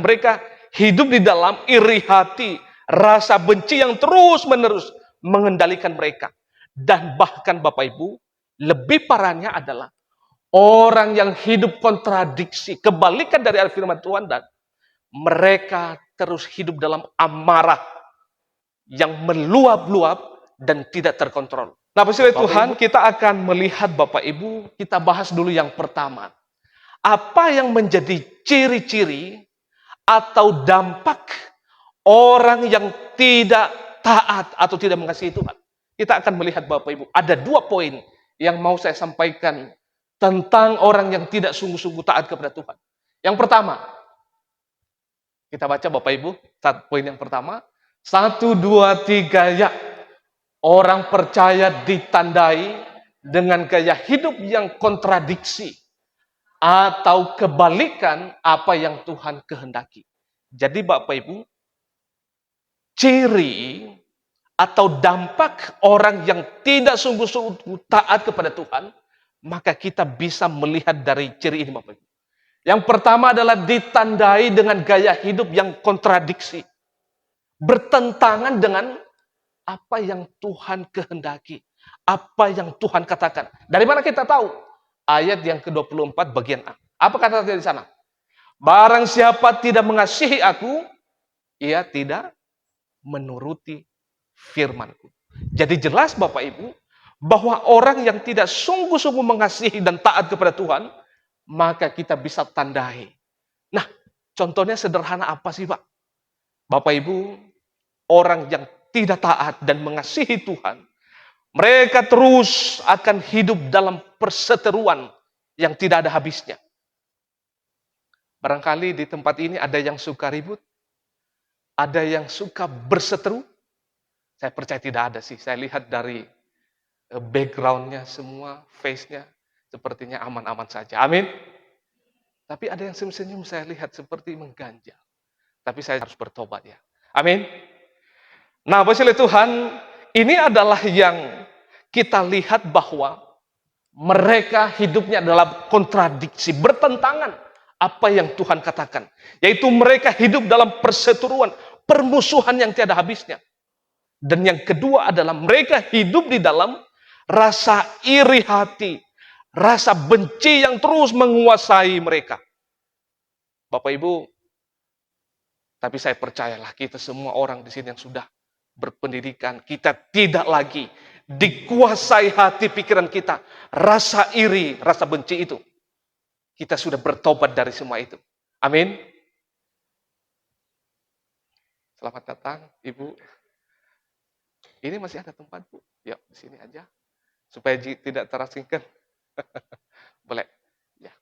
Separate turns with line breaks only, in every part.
Mereka hidup di dalam iri hati, rasa benci yang terus-menerus mengendalikan mereka. Dan bahkan Bapak Ibu, lebih parahnya adalah orang yang hidup kontradiksi, kebalikan dari firman Tuhan, dan mereka terus hidup dalam amarah yang meluap-luap dan tidak terkontrol. Nah, puji Tuhan, kita akan melihat Bapak Ibu, kita bahas dulu yang pertama. Apa yang menjadi ciri-ciri atau dampak orang yang tidak taat atau tidak mengasihi Tuhan? Kita akan melihat Bapak Ibu, ada 2 poin yang mau saya sampaikan tentang orang yang tidak sungguh-sungguh taat kepada Tuhan. Yang pertama, kita baca Bapak Ibu, poin yang pertama, 1, 2, 3, ya. Orang percaya ditandai dengan gaya hidup yang kontradiksi atau kebalikan apa yang Tuhan kehendaki. Jadi Bapak Ibu, ciri atau dampak orang yang tidak sungguh-sungguh taat kepada Tuhan, maka kita bisa melihat dari ciri ini Bapak Ibu. Yang pertama adalah ditandai dengan gaya hidup yang kontradiksi. Bertentangan dengan apa yang Tuhan kehendaki. Apa yang Tuhan katakan. Dari mana kita tahu? Ayat yang ke-24 bagian A. Apa kata di sana? Barang siapa tidak mengasihi aku, ia tidak menuruti firman-Ku. Jadi jelas Bapak Ibu, bahwa orang yang tidak sungguh-sungguh mengasihi dan taat kepada Tuhan, maka kita bisa tandai. Nah, contohnya sederhana apa sih Pak? Bapak Ibu, orang yang tidak taat dan mengasihi Tuhan, mereka terus akan hidup dalam perseteruan yang tidak ada habisnya. Barangkali di tempat ini ada yang suka ribut, ada yang suka berseteru. Saya percaya tidak ada sih. Saya lihat dari background-nya semua, face-nya, sepertinya aman-aman saja. Amin. Tapi ada yang senyum-senyum saya lihat seperti mengganjal. Tapi saya harus bertobat ya. Amin. Nah, puji Tuhan, ini adalah yang kita lihat bahwa mereka hidupnya dalam kontradiksi, bertentangan apa yang Tuhan katakan. Yaitu mereka hidup dalam perseteruan, permusuhan yang tiada habisnya. Dan yang kedua adalah mereka hidup di dalam rasa iri hati, rasa benci yang terus menguasai mereka. Bapak Ibu, tapi saya percayalah kita semua orang di sini yang sudah berpendidikan, kita tidak lagi dikuasai hati pikiran kita, rasa iri, rasa benci itu. Kita sudah bertobat dari semua itu. Amin. Selamat datang, Ibu. Ini masih ada tempat, Bu. Yuk, di sini aja. Supaya tidak terasingkan. Boleh. Ya.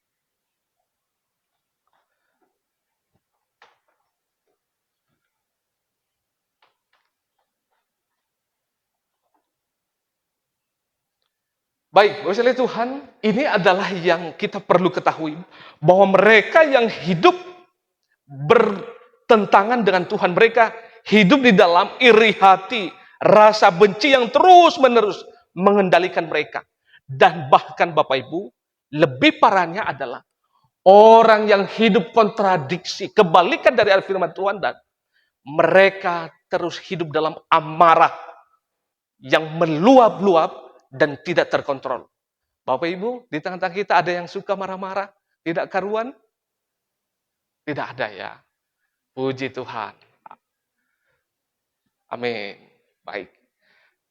Baik, Bapak Tuhan, ini adalah yang kita perlu ketahui. Bahwa mereka yang hidup bertentangan dengan Tuhan, mereka hidup di dalam iri hati, rasa benci yang terus-menerus mengendalikan mereka. Dan bahkan Bapak Ibu, lebih parahnya adalah orang yang hidup kontradiksi, kebalikan dari firman Tuhan, dan mereka terus hidup dalam amarah yang meluap-luap dan tidak terkontrol. Bapak Ibu, di tengah-tengah kita ada yang suka marah-marah, tidak karuan? Tidak ada ya. Puji Tuhan. Amin. Baik.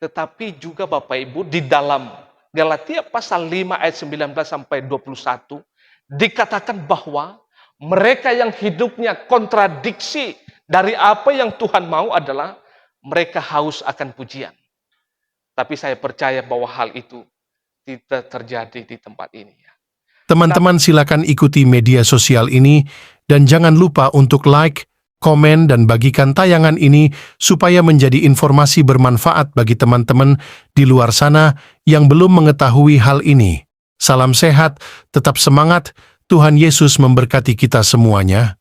Tetapi juga Bapak Ibu, di dalam Galatia pasal 5 ayat 19 sampai 21 dikatakan bahwa mereka yang hidupnya kontradiksi dari apa yang Tuhan mau adalah mereka haus akan pujian. Tapi saya percaya bahwa hal itu tidak terjadi di tempat ini.
Teman-teman silakan ikuti media sosial ini dan jangan lupa untuk like, komen, dan bagikan tayangan ini supaya menjadi informasi bermanfaat bagi teman-teman di luar sana yang belum mengetahui hal ini. Salam sehat, tetap semangat, Tuhan Yesus memberkati kita semuanya.